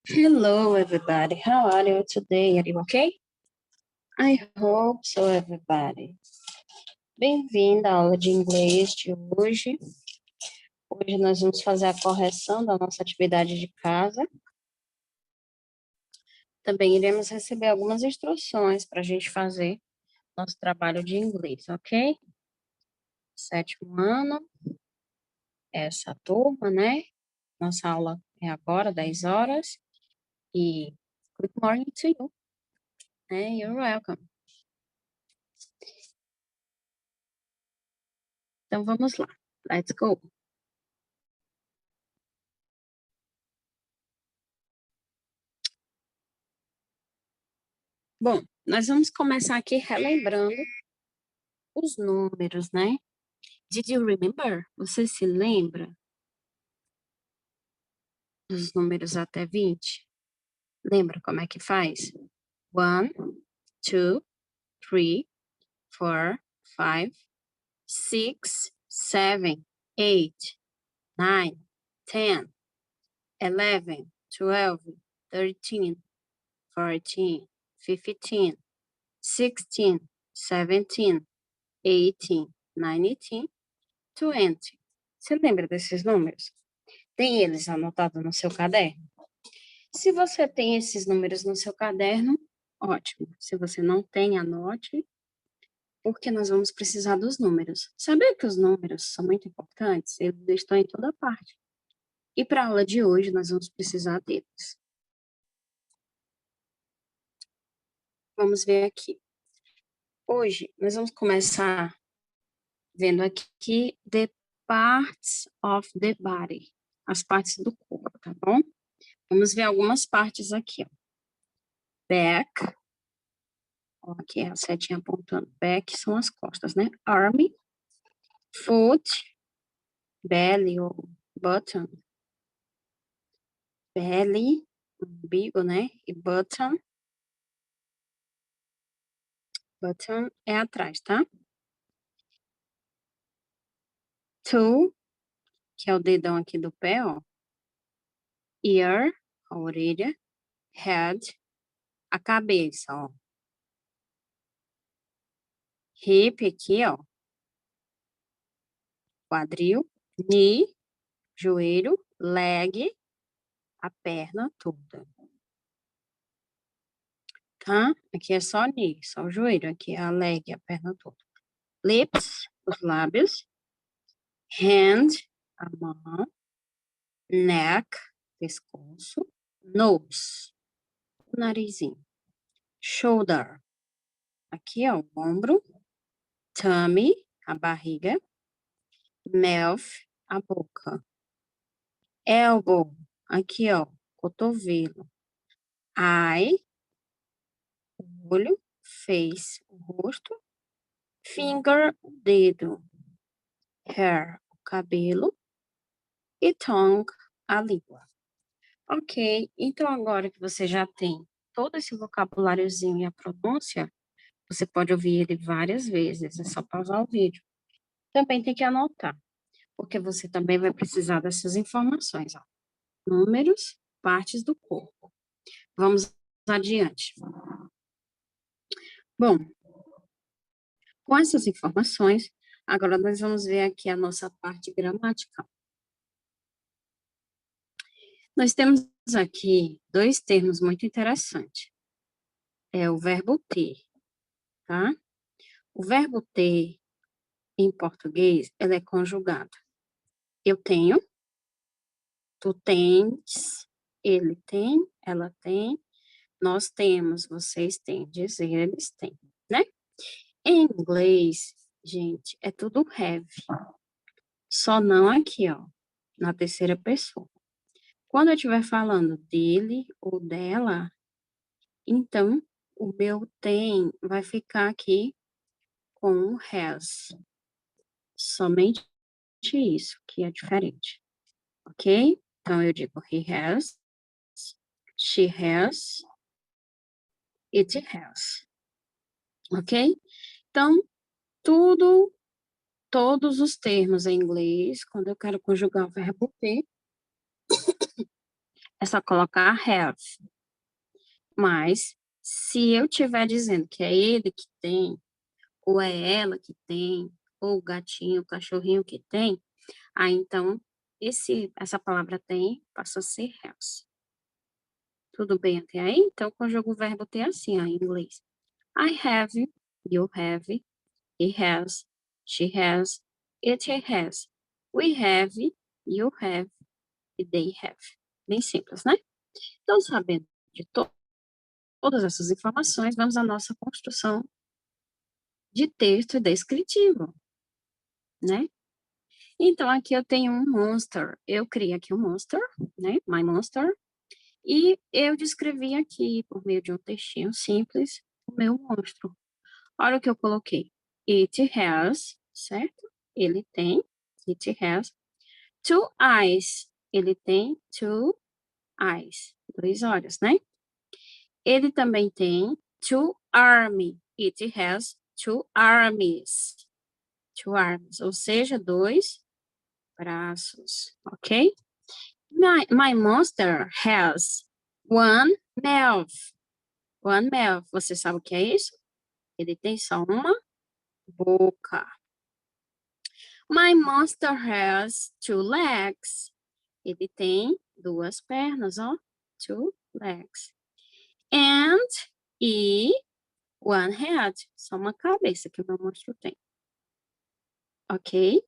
Hello, everybody. How are you today? Are you okay? I hope so, everybody. Bem-vindo à aula de inglês de hoje. Hoje nós vamos fazer a correção da nossa atividade de casa. Também iremos receber algumas instruções para a gente fazer nosso trabalho de inglês, ok? 7º ano, essa turma, né? Nossa aula é agora, 10 horas. E good morning to you. You're welcome. Então, vamos lá. Let's go. Bom, nós vamos começar aqui relembrando os números, né? Did you remember? Você se lembra dos números até 20? Lembra como é que faz? 1, 2, 3, 4, 5, 6, 7, 8, 9, 10, 11, 12, 13, 14, 15, 16, 17, 18, 19, 20. Você lembra desses números? Tem eles anotados no seu caderno? Se você tem esses números no seu caderno, ótimo. Se você não tem, anote, porque nós vamos precisar dos números. Sabia que os números são muito importantes? Eles estão em toda parte. E para a aula de hoje, nós vamos precisar deles. Vamos ver aqui. Hoje, nós vamos começar vendo aqui the parts of the body. As partes do corpo, tá bom? Vamos ver algumas partes aqui, ó. Back. Ó, aqui é a setinha apontando. Back são as costas, né? Arm. Foot. Belly ou button. Belly. Umbigo, né? E button. Button é atrás, tá? Toe, que é o dedão aqui do pé, ó. Ear, a orelha. Head, a cabeça, ó. Hip aqui, ó. Quadril. Knee, joelho. Leg, a perna toda. Tá? Aqui é só knee, só o joelho. Aqui é a leg, a perna toda. Lips, os lábios. Hand, a mão. Neck, pescoço. Nose, o narizinho. Shoulder, aqui é o ombro. Tummy, a barriga. Mouth, a boca. Elbow, aqui ó, cotovelo. Eye, o olho. Face, o rosto. Finger, o dedo. Hair, o cabelo. E tongue, a língua. Ok, então agora que você já tem todo esse vocabuláriozinho e a pronúncia, você pode ouvir ele várias vezes, é só pausar o vídeo. Também tem que anotar, porque você também vai precisar dessas informações, ó. Números, partes do corpo. Vamos adiante. Bom, com essas informações, agora nós vamos ver aqui a nossa parte gramatical. Nós temos aqui dois termos muito interessantes. É o verbo ter, tá? O verbo ter, em português, ele é conjugado. Eu tenho, tu tens, ele tem, ela tem, nós temos, vocês têm, dizer, eles têm, né? Em inglês, gente, é tudo have. Só não aqui, ó, na terceira pessoa. Quando eu estiver falando dele ou dela, então o meu tem vai ficar aqui com o has. Somente isso que é diferente, ok? Então eu digo he has, she has, it has, ok? Então, todos os termos em inglês, quando eu quero conjugar o verbo ter, é só colocar have. Mas, se eu estiver dizendo que é ele que tem, ou é ela que tem, ou o gatinho, o cachorrinho que tem, aí então essa palavra tem passa a ser has. Tudo bem até aí? Então, conjuga o verbo ter assim, ó, em inglês. I have, you have, he has, she has, it has, we have, you have, e they have. Bem simples, né? Então, sabendo de todas essas informações, vamos à nossa construção de texto descritivo, né? Então, aqui eu tenho um monster. Eu criei aqui um monster, né? My monster. E eu descrevi aqui, por meio de um textinho simples, o meu monstro. Olha o que eu coloquei. It has, certo? Ele tem. It has two eyes. Ele tem two eyes. 2 olhos, né? Ele também tem two arms. It has two arms. Two arms, ou seja, 2 braços, ok? My monster has one mouth. One mouth. Você sabe o que é isso? Ele tem só uma boca. My monster has 2 legs. Ele tem 2 pernas, ó. 2 legs. And one head. Só uma cabeça que o meu monstro tem. Ok?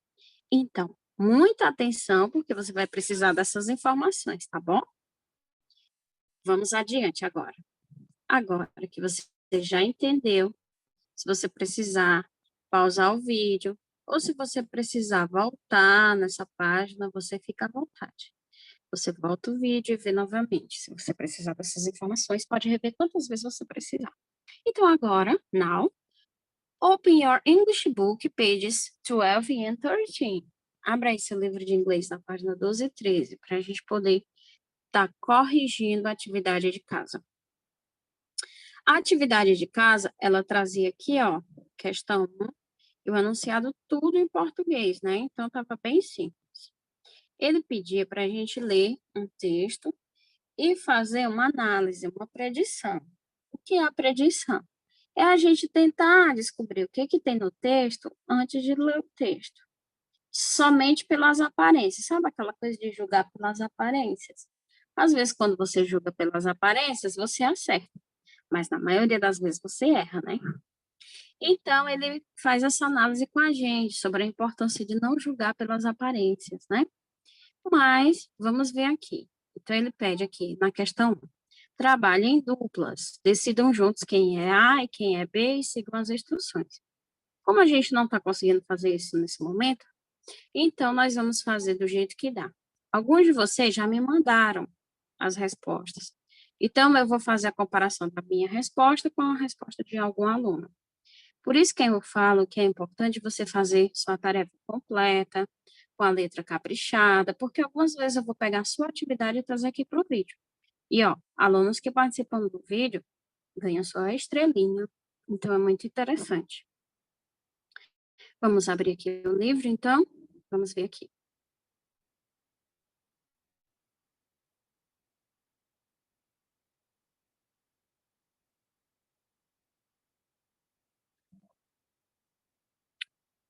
Então, muita atenção, porque você vai precisar dessas informações, tá bom? Vamos adiante agora. Agora que você já entendeu, se você precisar pausar o vídeo, ou se você precisar voltar nessa página, você fica à vontade. Você volta o vídeo e vê novamente. Se você precisar dessas informações, pode rever quantas vezes você precisar. Então, agora, now, open your English book, pages 12 and 13. Abra aí seu livro de inglês na página 12 e 13, para a gente poder estar corrigindo a atividade de casa. A atividade de casa, ela trazia aqui, ó, questão 1, e o enunciado tudo em português, né? Então, estava bem simples. Ele pedia para a gente ler um texto e fazer uma análise, uma predição. O que é a predição? É a gente tentar descobrir o que tem no texto antes de ler o texto. Somente pelas aparências. Sabe aquela coisa de julgar pelas aparências? Às vezes, quando você julga pelas aparências, você acerta. Mas na maioria das vezes você erra, né? Então, ele faz essa análise com a gente sobre a importância de não julgar pelas aparências, né? Mas, vamos ver aqui. Então, ele pede aqui, na questão 1, trabalhem em duplas, decidam juntos quem é A e quem é B e sigam as instruções. Como a gente não está conseguindo fazer isso nesse momento, então nós vamos fazer do jeito que dá. Alguns de vocês já me mandaram as respostas. Então, eu vou fazer a comparação da minha resposta com a resposta de algum aluno. Por isso que eu falo que é importante você fazer sua tarefa completa, com a letra caprichada, porque algumas vezes eu vou pegar a sua atividade e trazer aqui para o vídeo. E, ó, alunos que participam do vídeo ganham só a estrelinha. Então, é muito interessante. Vamos abrir aqui o livro, então. Vamos ver aqui.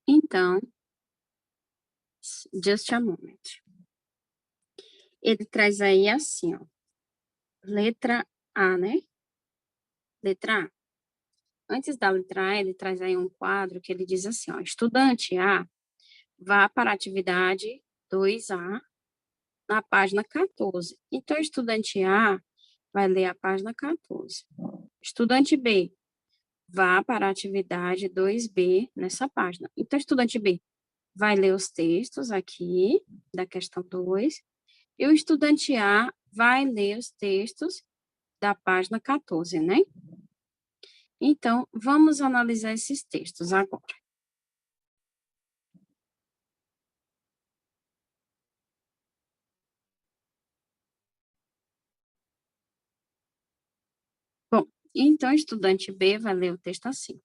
Então, just a moment. Ele traz aí assim, ó. Letra A, né? Letra A. Antes da letra A, ele traz aí um quadro que ele diz assim, ó. Estudante A, vá para a atividade 2A na página 14. Então, estudante A vai ler a página 14. Estudante B, vá para a atividade 2B nessa página. Então, estudante B vai ler os textos aqui da questão 2 E o estudante A vai ler os textos da página 14, né? Então, vamos analisar esses textos agora. Bom, então, o estudante B vai ler o texto assim.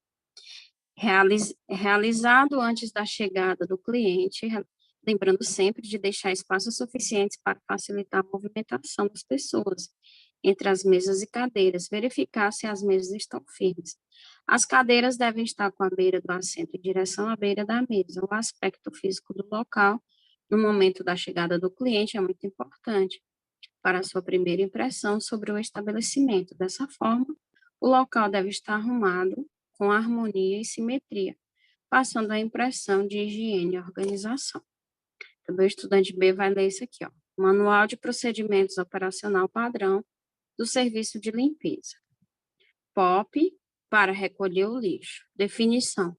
Realizado antes da chegada do cliente, lembrando sempre de deixar espaços suficientes para facilitar a movimentação das pessoas entre as mesas e cadeiras, verificar se as mesas estão firmes. As cadeiras devem estar com a beira do assento em direção à beira da mesa. O aspecto físico do local no momento da chegada do cliente é muito importante para a sua primeira impressão sobre o estabelecimento. Dessa forma, o local deve estar arrumado com harmonia e simetria, passando a impressão de higiene e organização. Também o estudante B vai ler isso aqui, ó. Manual de Procedimentos Operacional Padrão do Serviço de Limpeza. POP para recolher o lixo. Definição.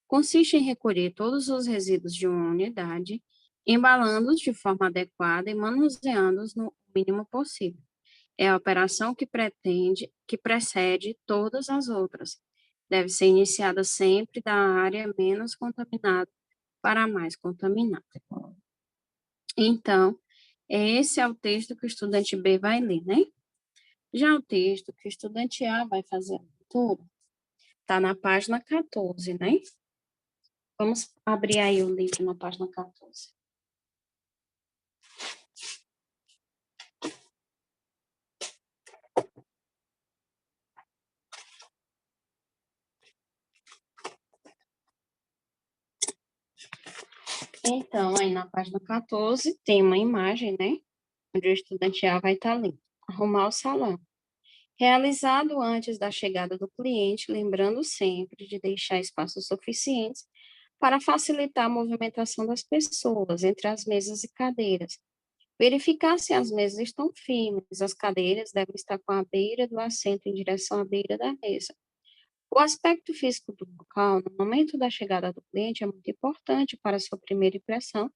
Consiste em recolher todos os resíduos de uma unidade, embalando-os de forma adequada e manuseando-os no mínimo possível. É a operação que precede todas as outras. Deve ser iniciada sempre da área menos contaminada para a mais contaminada. Então, esse é o texto que o estudante B vai ler, né? Já o texto que o estudante A vai fazer a leitura está na página 14, né? Vamos abrir aí o livro na página 14. Então, aí na página 14 tem uma imagem, né? Onde o estudante A vai estar lendo. Arrumar o salão. Realizado antes da chegada do cliente, lembrando sempre de deixar espaços suficientes para facilitar a movimentação das pessoas entre as mesas e cadeiras. Verificar se as mesas estão firmes, as cadeiras devem estar com a beira do assento em direção à beira da mesa. O aspecto físico do local, no momento da chegada do cliente, é muito importante para a sua primeira impressão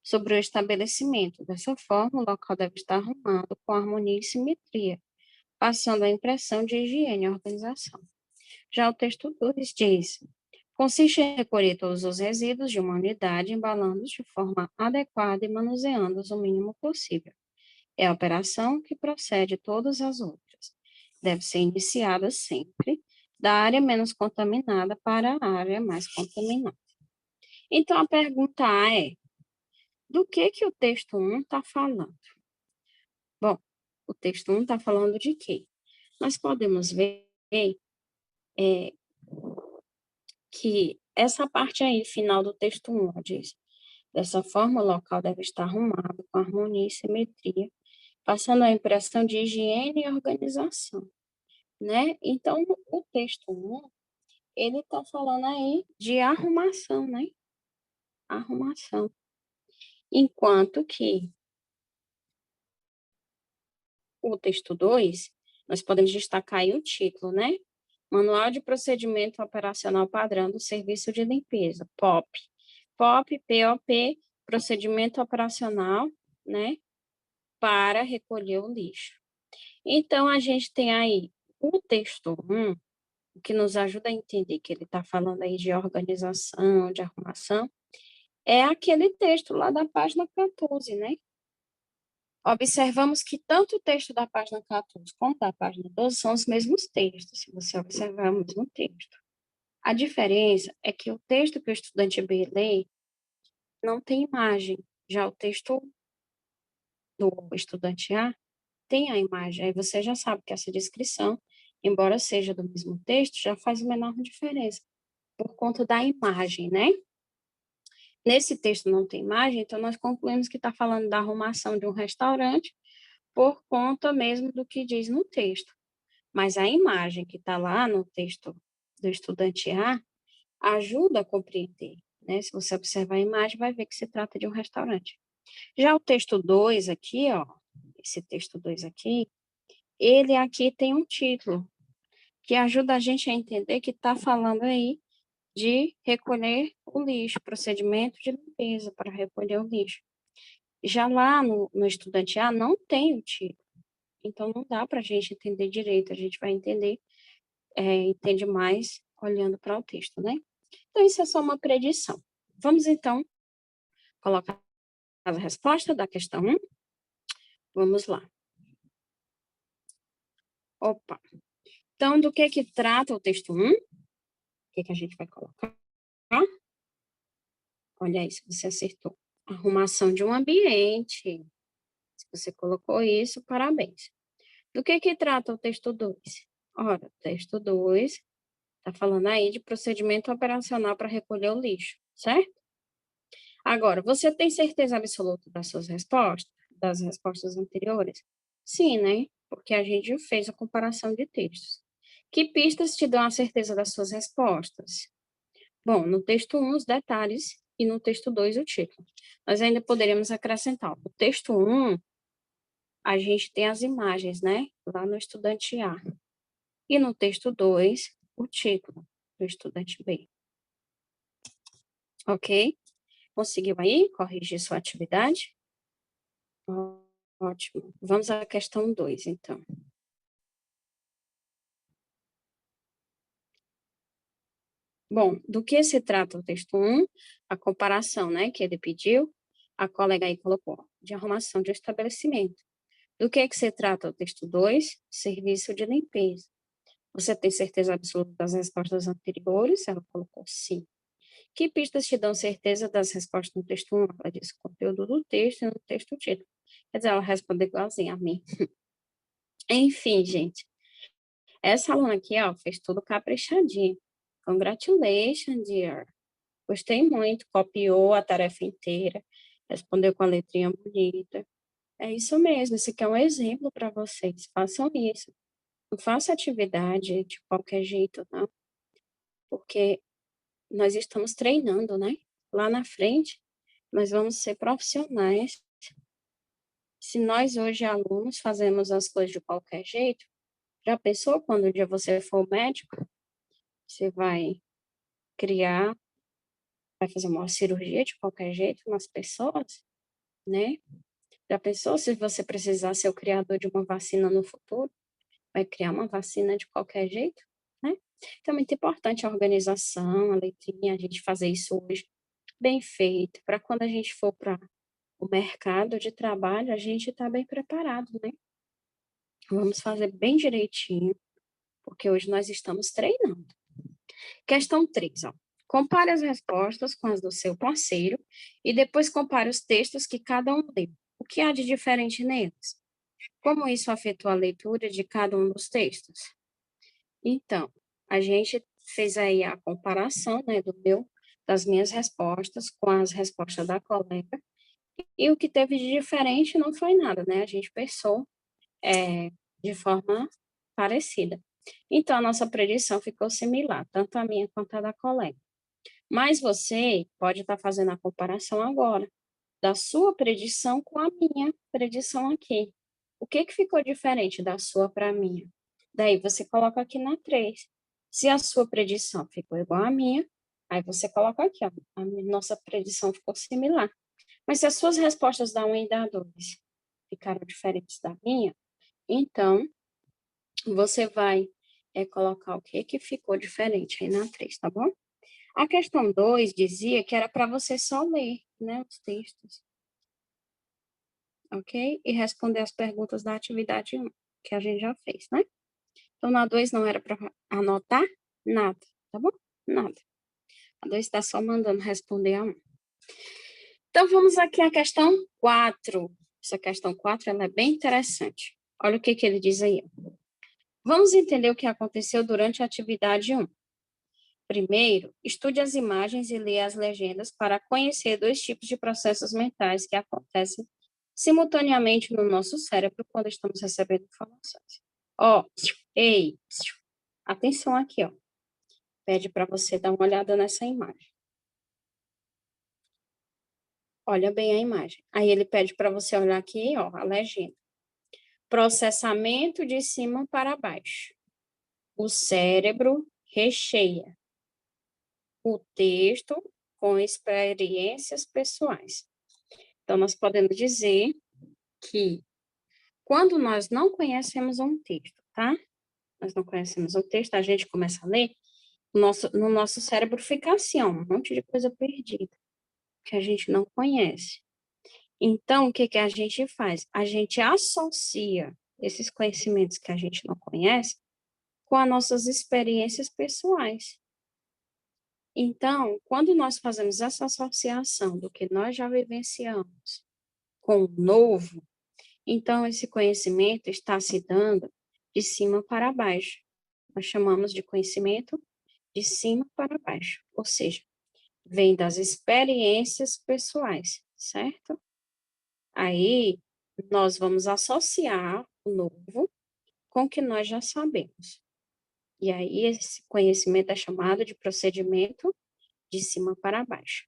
sobre o estabelecimento. Dessa forma, o local deve estar arrumado com harmonia e simetria, passando a impressão de higiene e organização. Já o texto 2 diz: consiste em recolher todos os resíduos de uma unidade, embalando-os de forma adequada e manuseando-os o mínimo possível. É a operação que procede todas as outras. Deve ser iniciada sempre da área menos contaminada para a área mais contaminada. Então, a pergunta A é: do que o texto 1 está falando? Bom, o texto 1 está falando de quê? Nós podemos ver que essa parte aí, final do texto 1, diz: dessa forma, o local deve estar arrumado com harmonia e simetria, passando a impressão de higiene e organização, né? Então, o texto 1, ele está falando aí de arrumação, né? Arrumação. Enquanto que o texto 2, nós podemos destacar aí o título, né? Manual de Procedimento Operacional Padrão do Serviço de Limpeza, POP. POP, POP, Procedimento Operacional, né? Para recolher o lixo. Então, a gente tem aí o texto 1, que nos ajuda a entender que ele está falando aí de organização, de arrumação, é aquele texto lá da página 14, né? Observamos que tanto o texto da página 14 como da página 12 são os mesmos textos, se você observar é o mesmo texto. A diferença é que o texto que o estudante B lê não tem imagem, já o texto do estudante A tem a imagem. Aí você já sabe que essa descrição, embora seja do mesmo texto, já faz uma enorme diferença, por conta da imagem, né? Nesse texto não tem imagem, então nós concluímos que está falando da arrumação de um restaurante por conta mesmo do que diz no texto. Mas a imagem que está lá no texto do estudante A ajuda a compreender, né? Se você observar a imagem, vai ver que se trata de um restaurante. Já o texto 2 aqui, ó, esse texto 2 aqui, ele aqui tem um título que ajuda a gente a entender que está falando aí de recolher o lixo, procedimento de limpeza para recolher o lixo. Já lá no estudante A não tem o título, então não dá para a gente entender direito, a gente vai entender, entende mais olhando para o texto, né? Então, isso é só uma predição. Vamos, então, colocar a resposta da questão 1? Vamos lá. Opa! Então, do que trata o texto 1? O que a gente vai colocar? Olha aí, se você acertou. Arrumação de um ambiente. Se você colocou isso, parabéns. Do que trata o texto 2? Ora, o texto 2 está falando aí de procedimento operacional para recolher o lixo, certo? Agora, você tem certeza absoluta das suas respostas, das respostas anteriores? Sim, né? Porque a gente fez a comparação de textos. Que pistas te dão a certeza das suas respostas? Bom, no texto 1, os detalhes, e no texto 2, o título. Nós ainda poderíamos acrescentar. No texto 1, a gente tem as imagens, né? Lá no estudante A. E no texto 2, o título do estudante B. Ok? Conseguiu aí corrigir sua atividade? Ótimo. Vamos à questão 2, então. Bom, do que se trata o texto 1? A comparação, né, que ele pediu, a colega aí colocou, de arrumação de estabelecimento. Do que se trata o texto 2? Serviço de limpeza. Você tem certeza absoluta das respostas anteriores? Ela colocou sim. Que pistas te dão certeza das respostas no texto 1? Ela disse o conteúdo do texto e no texto título. Quer dizer, ela respondeu igualzinho a mim. Enfim, gente. Essa aluna aqui, ó, fez tudo caprichadinho. Congratulations, dear. Gostei muito, copiou a tarefa inteira, respondeu com a letrinha bonita. É isso mesmo, esse aqui é um exemplo para vocês. Façam isso. Não faça atividade de qualquer jeito, não, porque nós estamos treinando, né? Lá na frente, nós vamos ser profissionais. Se nós hoje, alunos, fazemos as coisas de qualquer jeito, já pensou quando um dia você for médico? Você vai criar, vai fazer uma cirurgia de qualquer jeito nas pessoas, né? Já pensou se você precisar ser o criador de uma vacina no futuro? Vai criar uma vacina de qualquer jeito, né? Então, é muito importante a organização, a letrinha, a gente fazer isso hoje bem feito, para quando a gente for para o mercado de trabalho, a gente está bem preparado, né? Vamos fazer bem direitinho, porque hoje nós estamos treinando. Questão 3, ó. Compare as respostas com as do seu parceiro e depois compare os textos que cada um leu. O que há de diferente neles? Como isso afetou a leitura de cada um dos textos? Então, a gente fez aí a comparação, né, das minhas respostas com as respostas da colega, e o que teve de diferente não foi nada, né? A gente pensou de forma parecida. Então, a nossa predição ficou similar, tanto a minha quanto a da colega. Mas você pode estar fazendo a comparação agora da sua predição com a minha predição aqui. O que ficou diferente da sua para a minha? Daí você coloca aqui na 3. Se a sua predição ficou igual à minha, aí você coloca aqui, ó, nossa predição ficou similar. Mas se as suas respostas da 1 e da 2 ficaram diferentes da minha, então você vai colocar o que ficou diferente aí na 3, tá bom? A questão 2 dizia que era para você só ler, né, os textos, ok? E responder as perguntas da atividade 1, que a gente já fez, né? Então, na 2 não era para anotar nada, tá bom? Nada. A 2 está só mandando responder a 1. Então, vamos aqui à questão 4. Essa questão 4 ela é bem interessante. Olha o que ele diz aí. Vamos entender o que aconteceu durante a atividade 1. Primeiro, estude as imagens e leia as legendas para conhecer 2 tipos de processos mentais que acontecem simultaneamente no nosso cérebro quando estamos recebendo informações. Ó, ei, atenção aqui, ó. Pede para você dar uma olhada nessa imagem. Olha bem a imagem. Aí ele pede para você olhar aqui, ó, a legenda. Processamento de cima para baixo. O cérebro recheia o texto com experiências pessoais. Então, nós podemos dizer que quando nós não conhecemos um texto, tá? Nós não conhecemos o texto, a gente começa a ler, no nosso cérebro fica assim, ó, um monte de coisa perdida, que a gente não conhece. Então, o que que a gente faz? A gente associa esses conhecimentos que a gente não conhece com as nossas experiências pessoais. Então, quando nós fazemos essa associação do que nós já vivenciamos com o novo, então esse conhecimento está se dando de cima para baixo. Nós chamamos de conhecimento de cima para baixo, ou seja, vem das experiências pessoais, certo? Aí, nós vamos associar o novo com o que nós já sabemos. E aí, esse conhecimento é chamado de procedimento de cima para baixo.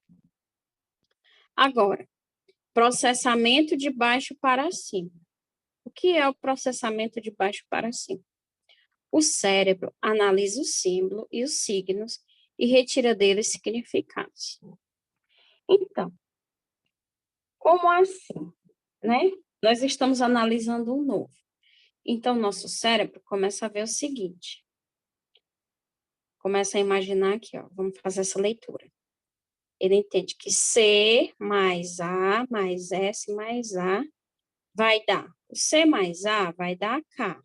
Agora, processamento de baixo para cima. O que é o processamento de baixo para cima? O cérebro analisa o símbolo e os signos e retira deles significados. Então, como assim, né? Nós estamos analisando um novo. Então, nosso cérebro começa a ver o seguinte. Começa a imaginar aqui, ó. Vamos fazer essa leitura. Ele entende que C mais A mais S mais A vai dar. O C mais A vai dar K.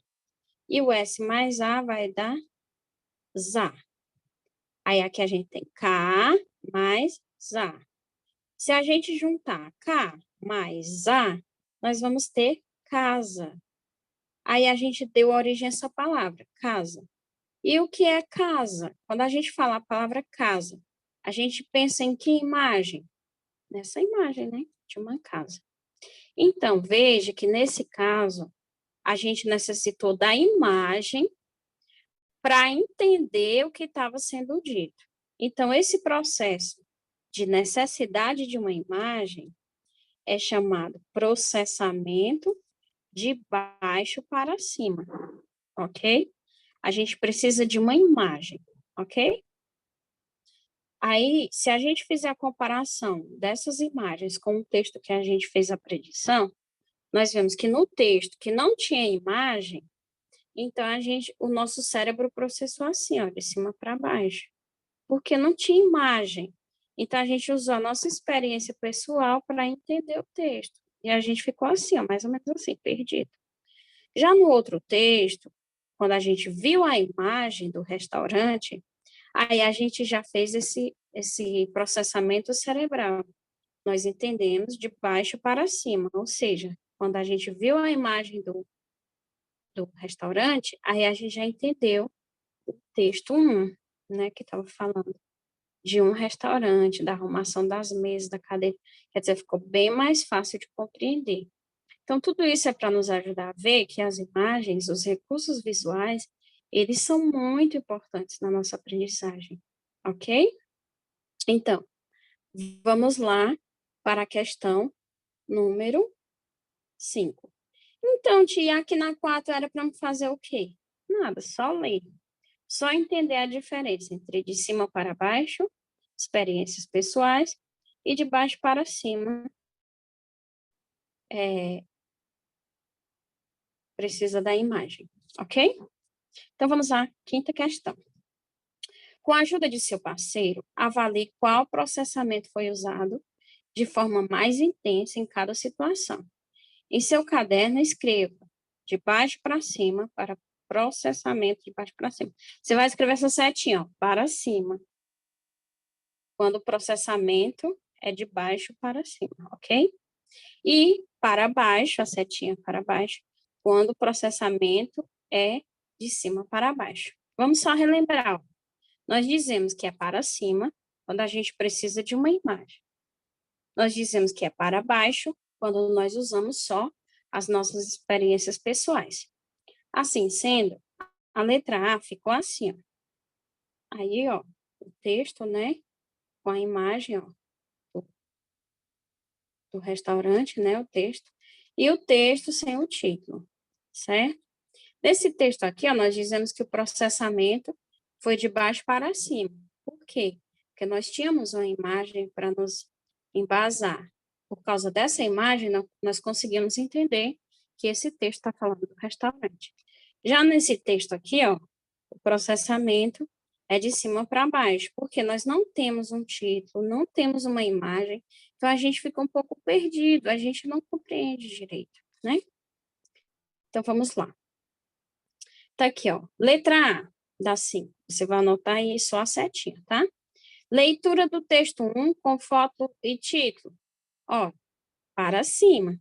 E o S mais A vai dar ZA. Aí aqui a gente tem K mais ZA. Se a gente juntar K mais ZA, nós vamos ter casa. Aí a gente deu origem a essa palavra, casa. E o que é casa? Quando a gente fala a palavra casa, a gente pensa em que imagem? Nessa imagem, né? De uma casa. Então, veja que nesse caso, a gente necessitou da imagem para entender o que estava sendo dito. Então, esse processo de necessidade de uma imagem é chamado processamento de baixo para cima, ok? A gente precisa de uma imagem, ok? Aí, se a gente fizer a comparação dessas imagens com o texto que a gente fez a predição, nós vemos que no texto que não tinha imagem, então o nosso cérebro processou assim, ó, de cima para baixo, porque não tinha imagem. Então, a gente usou a nossa experiência pessoal para entender o texto. E a gente ficou assim, ó, mais ou menos assim, perdido. Já no outro texto, quando a gente viu a imagem do restaurante, aí a gente já fez esse processamento cerebral. Nós entendemos de baixo para cima, ou seja, quando a gente viu a imagem do restaurante, aí a gente já entendeu o texto 1, né, que estava falando de um restaurante, da arrumação das mesas, da cadeira. Quer dizer, ficou bem mais fácil de compreender. Então, tudo isso é para nos ajudar a ver que as imagens, os recursos visuais, eles são muito importantes na nossa aprendizagem, ok? Então, vamos lá para a questão número 5. Então, tia, aqui na 4 era para me fazer o quê? Nada, só ler. Só entender a diferença entre de cima para baixo, experiências pessoais, e de baixo para cima, precisa da imagem, ok? Então, vamos à quinta questão. Com a ajuda de seu parceiro, avalie qual processamento foi usado de forma mais intensa em cada situação. Em seu caderno, escreva de baixo para cima para processamento de baixo para cima. Você vai escrever essa setinha, ó, para cima, quando o processamento é de baixo para cima, ok? E para baixo, a setinha para baixo, quando o processamento é de cima para baixo. Vamos só relembrar, ó. Nós dizemos que é para cima quando a gente precisa de uma imagem. Nós dizemos que é para baixo quando nós usamos só as nossas experiências pessoais. Assim sendo, a letra A ficou assim, ó. Aí, ó, o texto, né, com a imagem, ó, do restaurante, né, o texto, e o texto sem o título, certo? Nesse texto aqui, ó, nós dizemos que o processamento foi de baixo para cima. Por quê? Porque nós tínhamos uma imagem para nos embasar. Por causa dessa imagem, nós conseguimos entender que esse texto está falando do restaurante. Já nesse texto aqui, ó, o processamento é de cima para baixo, porque nós não temos um título, não temos uma imagem, então a gente fica um pouco perdido, a gente não compreende direito, né? Então, vamos lá. Tá aqui, ó. Letra A, dá 5. Você vai anotar aí só a setinha, tá? Leitura do texto 1 com foto e título. Ó, para cima.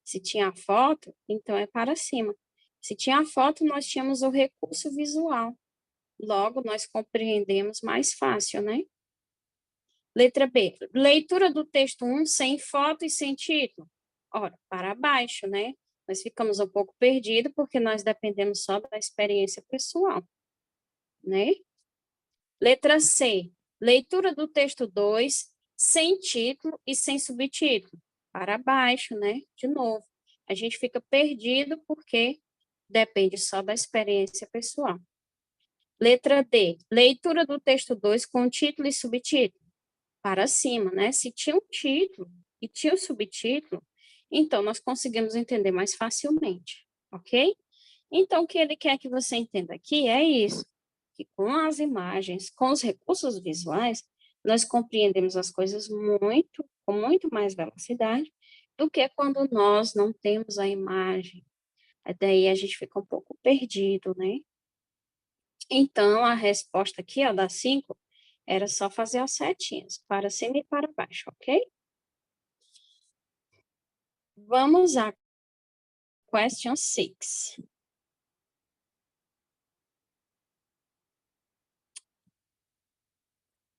Se tinha foto, então é para cima. Se tinha foto, nós tínhamos o recurso visual. Logo, nós compreendemos mais fácil, né? Letra B. Leitura do texto 1 sem foto e sem título. Ora, para baixo, né? Nós ficamos um pouco perdidos porque nós dependemos só da experiência pessoal, né? Letra C. Leitura do texto 2 sem título e sem subtítulo. Para baixo, né? De novo. A gente fica perdido porque depende só da experiência pessoal. Letra D. Leitura do texto 2 com título e subtítulo. Para cima, né? Se tinha um título e tinha o subtítulo, então nós conseguimos entender mais facilmente, ok? Então, o que ele quer que você entenda aqui é isso, que com as imagens, com os recursos visuais, nós compreendemos as coisas com muito mais velocidade do que quando nós não temos a imagem. Daí a gente fica um pouco perdido, né? Então, a resposta aqui, ó, das 5, era só fazer as setinhas, para cima e para baixo, ok? Vamos a question 6.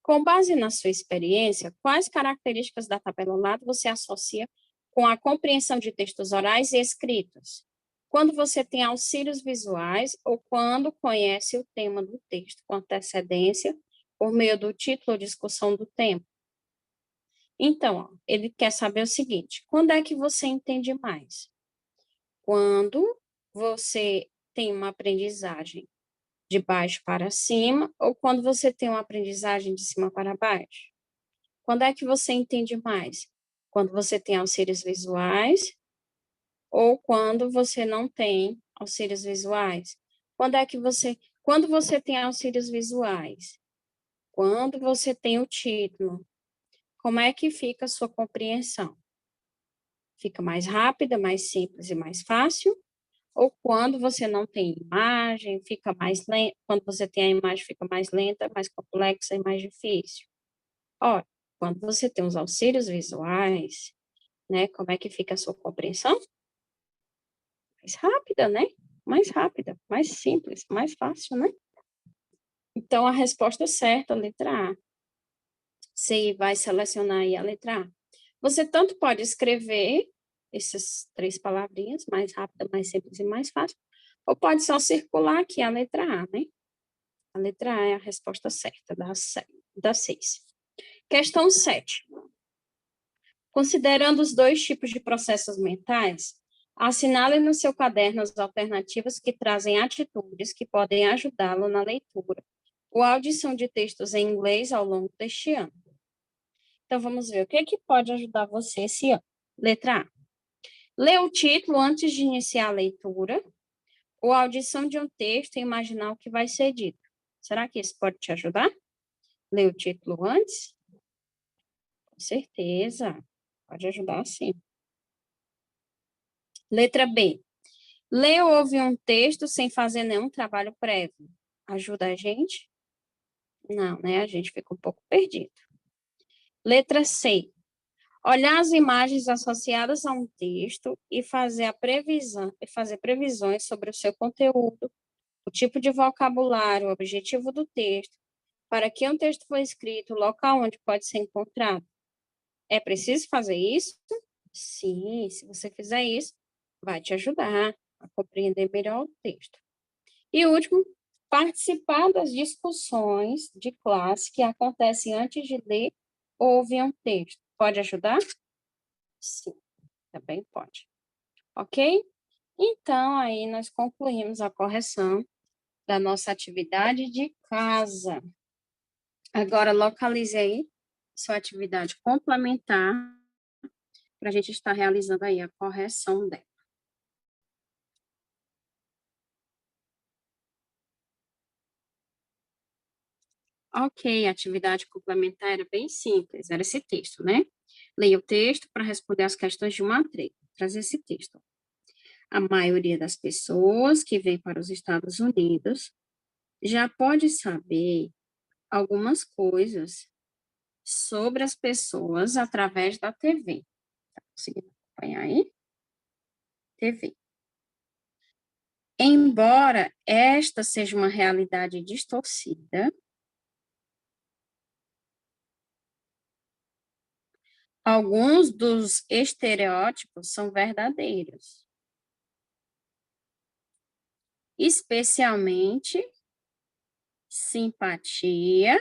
Com base na sua experiência, quais características da tabela ao lado você associa com a compreensão de textos orais e escritos? Quando você tem auxílios visuais ou quando conhece o tema do texto com antecedência por meio do título ou discussão do tema? Então, ó, ele quer saber o seguinte: quando é que você entende mais? Quando você tem uma aprendizagem de baixo para cima ou quando você tem uma aprendizagem de cima para baixo? Quando é que você entende mais? Quando você tem auxílios visuais ou quando você não tem auxílios visuais? Quando você tem auxílios visuais? Quando você tem o título? Como é que fica a sua compreensão? Fica mais rápida, mais simples e mais fácil? Ou quando você não tem imagem, fica mais lenta, quando você tem a imagem, fica mais lenta, mais complexa e mais difícil? Olha, quando você tem os auxílios visuais, né, como é que fica a sua compreensão? Mais rápida, né? Mais rápida, mais simples, mais fácil, né? Então, a resposta certa, letra A. Você vai selecionar aí a letra A. Você tanto pode escrever essas 3 palavrinhas, mais rápida, mais simples e mais fácil, ou pode só circular aqui a letra A, né? A letra A é a resposta certa da 6. Questão 7. Considerando os 2 tipos de processos mentais, assinale no seu caderno as alternativas que trazem atitudes que podem ajudá-lo na leitura ou audição de textos em inglês ao longo deste ano. Então, vamos ver o que é que pode ajudar você esse ano. Letra A. Ler o título antes de iniciar a leitura ou a audição de um texto e imaginar o que vai ser dito. Será que isso pode te ajudar? Ler o título antes? Com certeza. Pode ajudar, sim. Letra B. Ler ou ouvir um texto sem fazer nenhum trabalho prévio. Ajuda a gente? Não, né? A gente fica um pouco perdido. Letra C. Olhar as imagens associadas a um texto e fazer previsões sobre o seu conteúdo, o tipo de vocabulário, o objetivo do texto, para que um texto foi escrito, o local onde pode ser encontrado. É preciso fazer isso? Sim, se você fizer isso, vai te ajudar a compreender melhor o texto. E último, participar das discussões de classe que acontecem antes de ler ou ouvir um texto. Pode ajudar? Sim, também pode. Ok? Então, aí nós concluímos a correção da nossa atividade de casa. Agora, localize aí sua atividade complementar para a gente estar realizando aí a correção dela. Ok, a atividade complementar era bem simples, era esse texto, né? Leia o texto para responder as questões de uma treta. Traz esse texto. A maioria das pessoas que vem para os Estados Unidos já pode saber algumas coisas sobre as pessoas através da TV. Tá conseguindo acompanhar aí? TV. Embora esta seja uma realidade distorcida, alguns dos estereótipos são verdadeiros, especialmente simpatia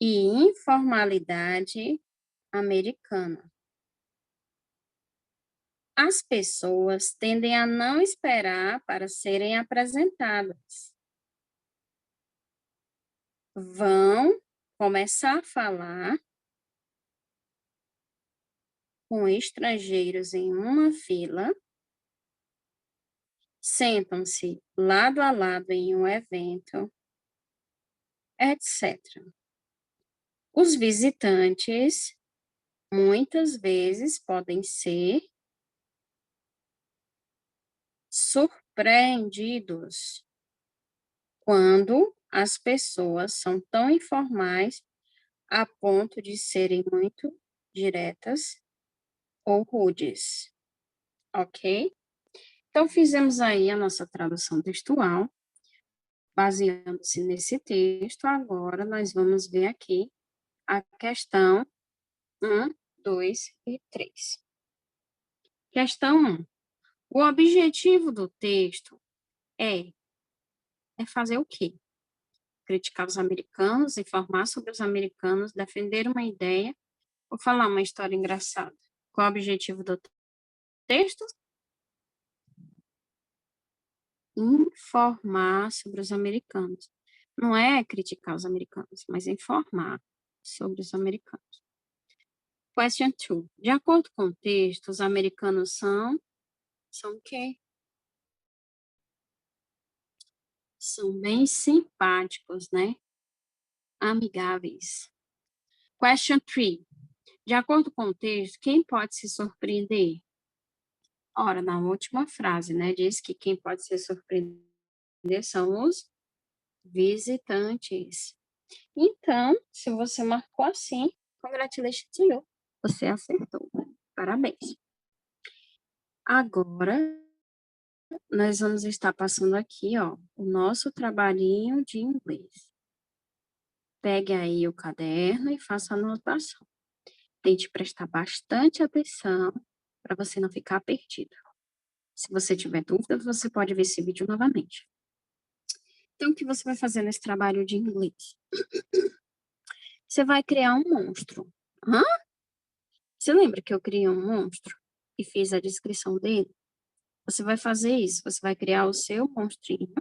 e informalidade americana. As pessoas tendem a não esperar para serem apresentadas. Vão começar a falar com estrangeiros em uma fila, sentam-se lado a lado em um evento, etc. Os visitantes muitas vezes podem ser surpreendidos quando as pessoas são tão informais a ponto de serem muito diretas ou rudes, ok? Então, fizemos aí a nossa tradução textual, baseando-se nesse texto. Agora, nós vamos ver aqui a questão 1, 2 e 3. Questão 1. O objetivo do texto é fazer o quê? Criticar os americanos, informar sobre os americanos, defender uma ideia ou falar uma história engraçada. Qual é o objetivo do texto? Informar sobre os americanos. Não é criticar os americanos, mas informar sobre os americanos. Question 2. De acordo com o texto, os americanos são o quê? São bem simpáticos, né? Amigáveis. Question 3. De acordo com o texto, quem pode se surpreender? Ora, na última frase, né, diz que quem pode se surpreender são os visitantes. Então, se você marcou assim, congratulations to you. Você acertou. Parabéns. Agora, nós vamos estar passando aqui, ó, o nosso trabalhinho de inglês. Pegue aí o caderno e faça a anotação. Tente prestar bastante atenção para você não ficar perdido. Se você tiver dúvidas, você pode ver esse vídeo novamente. Então, o que você vai fazer nesse trabalho de inglês? Você vai criar um monstro. Hã? Você lembra que eu criei um monstro e fiz a descrição dele? Você vai fazer isso, você vai criar o seu monstrinho.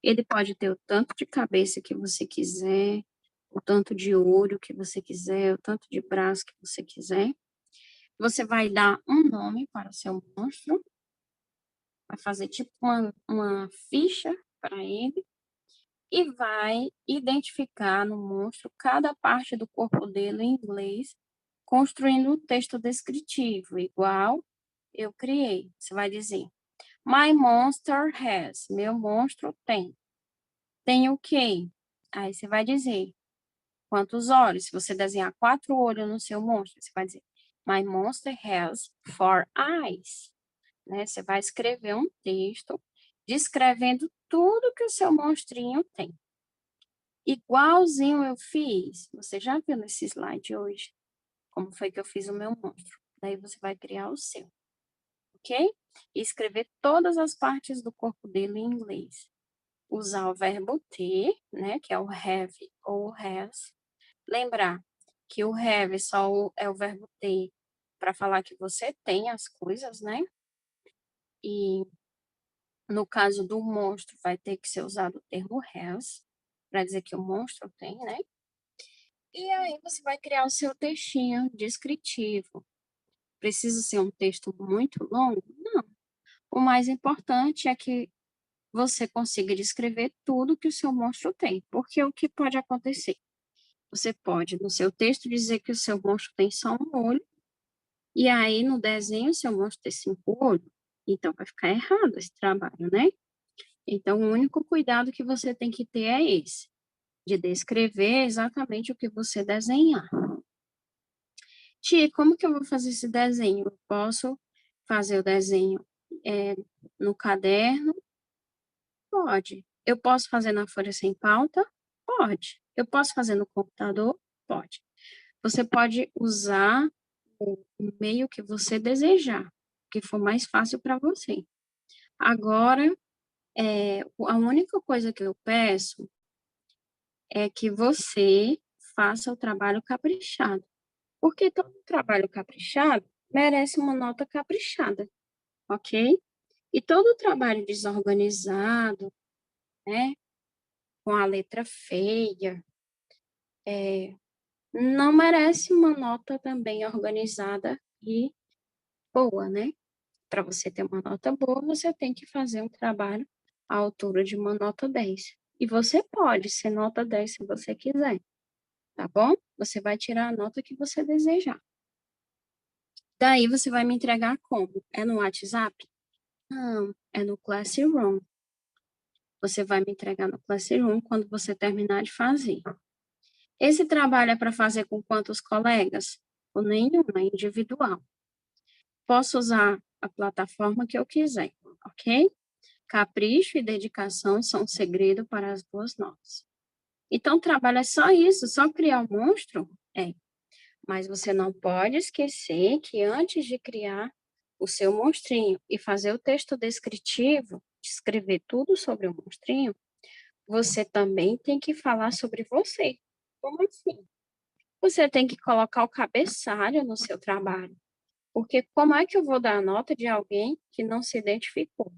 Ele pode ter o tanto de cabeça que você quiser, o tanto de olho que você quiser, o tanto de braço que você quiser. Você vai dar um nome para o seu monstro, vai fazer tipo uma ficha para ele e vai identificar no monstro cada parte do corpo dele em inglês, construindo um texto descritivo, igual eu criei. Você vai dizer, my monster has, meu monstro tem. Tem o quê? Aí você vai dizer, quantos olhos? Se você desenhar 4 olhos no seu monstro, você vai dizer, my monster has 4 eyes. Né? Você vai escrever um texto descrevendo tudo que o seu monstrinho tem. Igualzinho eu fiz. Você já viu nesse slide hoje como foi que eu fiz o meu monstro. Daí você vai criar o seu, ok? E escrever todas as partes do corpo dele em inglês. Usar o verbo ter, né, que é o have ou has. Lembrar que o have é o verbo ter para falar que você tem as coisas, né? E no caso do monstro, vai ter que ser usado o termo has, para dizer que o monstro tem, né? E aí você vai criar o seu textinho descritivo. Precisa ser um texto muito longo? Não. O mais importante é que você consiga descrever tudo que o seu monstro tem, porque o que pode acontecer? Você pode, no seu texto, dizer que o seu monstro tem só um olho, e aí no desenho o seu monstro tem 5 olhos, então vai ficar errado esse trabalho, né? Então, o único cuidado que você tem que ter é esse, de descrever exatamente o que você desenhar. Tia, como que eu vou fazer esse desenho? Eu posso fazer o desenho no caderno? Pode. Eu posso fazer na folha sem pauta? Pode. Eu posso fazer no computador? Pode. Você pode usar o meio que você desejar, que for mais fácil para você. Agora, a única coisa que eu peço é que você faça o trabalho caprichado, porque todo trabalho caprichado merece uma nota caprichada, ok? E todo trabalho desorganizado, né, com a letra feia, não merece uma nota também organizada e boa, né? Para você ter uma nota boa, você tem que fazer um trabalho à altura de uma nota 10. E você pode ser nota 10 se você quiser, tá bom? Você vai tirar a nota que você desejar. Daí você vai me entregar como? É no WhatsApp? Não, é no Classroom. Você vai me entregar no Classroom quando você terminar de fazer. Esse trabalho é para fazer com quantos colegas? Ou nenhum, é individual. Posso usar a plataforma que eu quiser, ok? Capricho e dedicação são um segredo para as boas notas. Então, o trabalho é só isso, só criar o monstro? É. Mas você não pode esquecer que antes de criar o seu monstrinho e fazer o texto descritivo, descrever tudo sobre o monstrinho, você também tem que falar sobre você. Como assim? Você tem que colocar o cabeçalho no seu trabalho. Porque como é que eu vou dar a nota de alguém que não se identificou?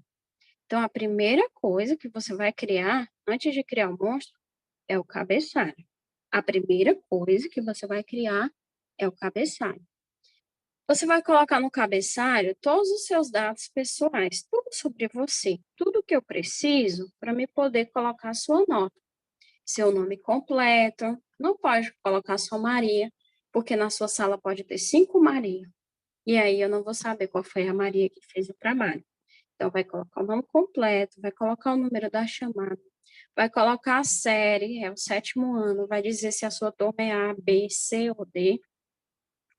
Então, a primeira coisa que você vai criar, antes de criar o monstro, é o cabeçalho. A primeira coisa que você vai criar é o cabeçalho. Você vai colocar no cabeçalho todos os seus dados pessoais, tudo sobre você, tudo que eu preciso para me poder colocar a sua nota. Seu nome completo, não pode colocar só Maria, porque na sua sala pode ter 5 Maria. E aí eu não vou saber qual foi a Maria que fez o trabalho. Então, vai colocar o nome completo, vai colocar o número da chamada, vai colocar a série, é o 7º ano, vai dizer se a sua turma é A, B, C ou D,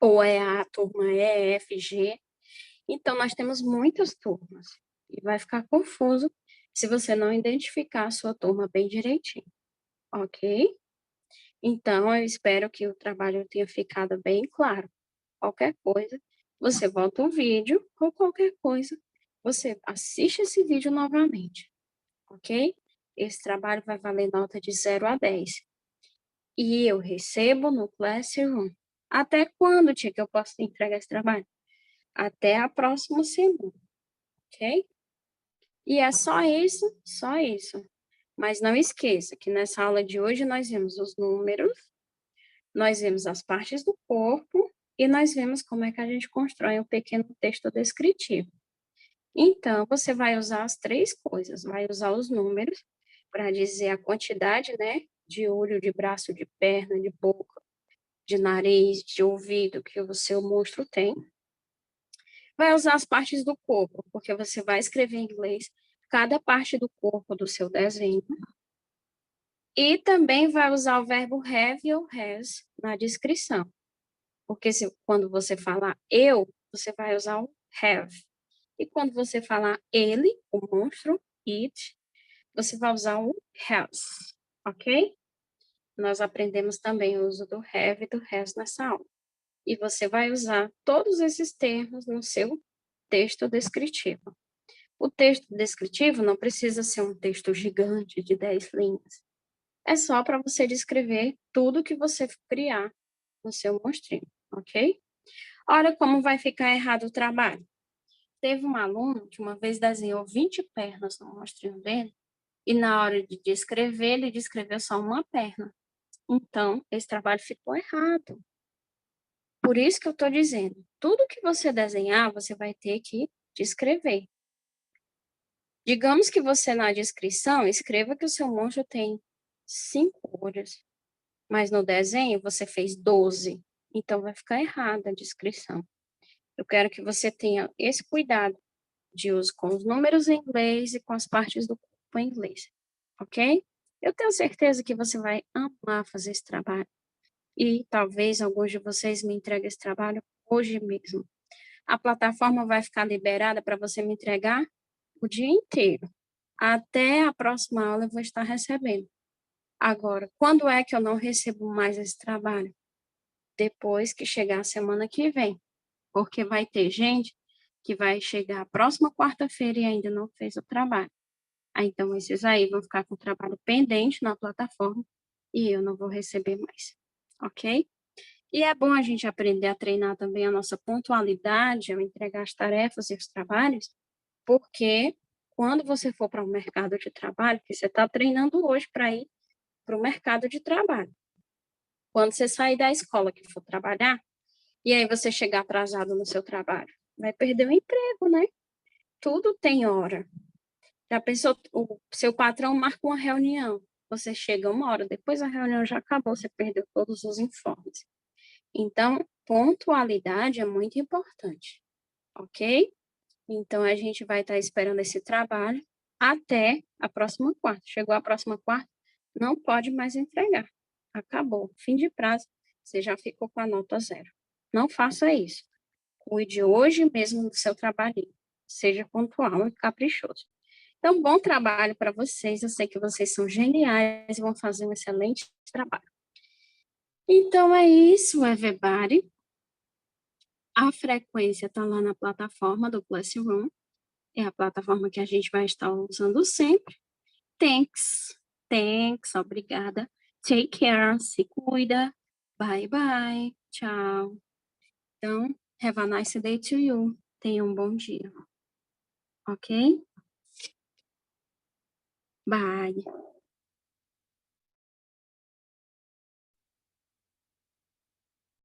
ou é a turma E, F, G. Então, nós temos muitas turmas e vai ficar confuso se você não identificar a sua turma bem direitinho, ok? Então, eu espero que o trabalho tenha ficado bem claro. Qualquer coisa, você volta o vídeo, ou qualquer coisa, você assiste esse vídeo novamente, ok? Esse trabalho vai valer nota de 0 a 10. E eu recebo no Classroom. Até quando, tia, que eu posso entregar esse trabalho? Até a próxima semana, ok? E é só isso, só isso. Mas não esqueça que nessa aula de hoje nós vimos os números, nós vimos as partes do corpo e nós vimos como é que a gente constrói um pequeno texto descritivo. Então, você vai usar as 3 coisas, vai usar os números para dizer a quantidade, né, de olho, de braço, de perna, de boca, de nariz, de ouvido que o seu monstro tem. Vai usar as partes do corpo, porque você vai escrever em inglês cada parte do corpo do seu desenho. E também vai usar o verbo have ou has na descrição. Porque quando você falar eu, você vai usar o have. E quando você falar ele, o monstro, it, você vai usar o has, ok? Nós aprendemos também o uso do have e do has nessa aula. E você vai usar todos esses termos no seu texto descritivo. O texto descritivo não precisa ser um texto gigante de 10 linhas. É só para você descrever tudo que você criar no seu monstrinho, ok? Olha como vai ficar errado o trabalho. Teve um aluno que uma vez desenhou 20 pernas no monstrinho dele, e na hora de descrever, ele descreveu só uma perna. Então, esse trabalho ficou errado. Por isso que eu estou dizendo, tudo que você desenhar, você vai ter que descrever. Digamos que você, na descrição, escreva que o seu monstro tem 5 olhos, mas no desenho você fez 12, então vai ficar errada a descrição. Eu quero que você tenha esse cuidado de uso com os números em inglês e com as partes do corpo em inglês, ok? Eu tenho certeza que você vai amar fazer esse trabalho. E talvez alguns de vocês me entreguem esse trabalho hoje mesmo. A plataforma vai ficar liberada para você me entregar o dia inteiro. Até a próxima aula eu vou estar recebendo. Agora, quando é que eu não recebo mais esse trabalho? Depois que chegar a semana que vem. Porque vai ter gente que vai chegar a próxima quarta-feira e ainda não fez o trabalho. Então, esses aí vão ficar com o trabalho pendente na plataforma e eu não vou receber mais. Ok? E é bom a gente aprender a treinar também a nossa pontualidade ao entregar as tarefas e os trabalhos, porque quando você for para o mercado de trabalho, que você está treinando hoje para ir para o mercado de trabalho. Quando você sair da escola que for trabalhar, e aí você chegar atrasado no seu trabalho, vai perder o emprego, né? Tudo tem hora. Já pensou, o seu patrão marca uma reunião, você chega 1 hora, depois a reunião já acabou, você perdeu todos os informes. Então, pontualidade é muito importante, ok? Então, a gente vai estar esperando esse trabalho até a próxima quarta. Chegou a próxima quarta, não pode mais entregar. Acabou. Fim de prazo, você já ficou com a nota 0. Não faça isso. Cuide hoje mesmo do seu trabalhinho. Seja pontual e caprichoso. Então, bom trabalho para vocês. Eu sei que vocês são geniais e vão fazer um excelente trabalho. Então, é isso, everybody. A frequência está lá na plataforma do Classroom. É a plataforma que a gente vai estar usando sempre. Thanks, obrigada. Take care, se cuida. Bye, bye. Tchau. Então, have a nice day to you. Tenha um bom dia. Ok? Bye.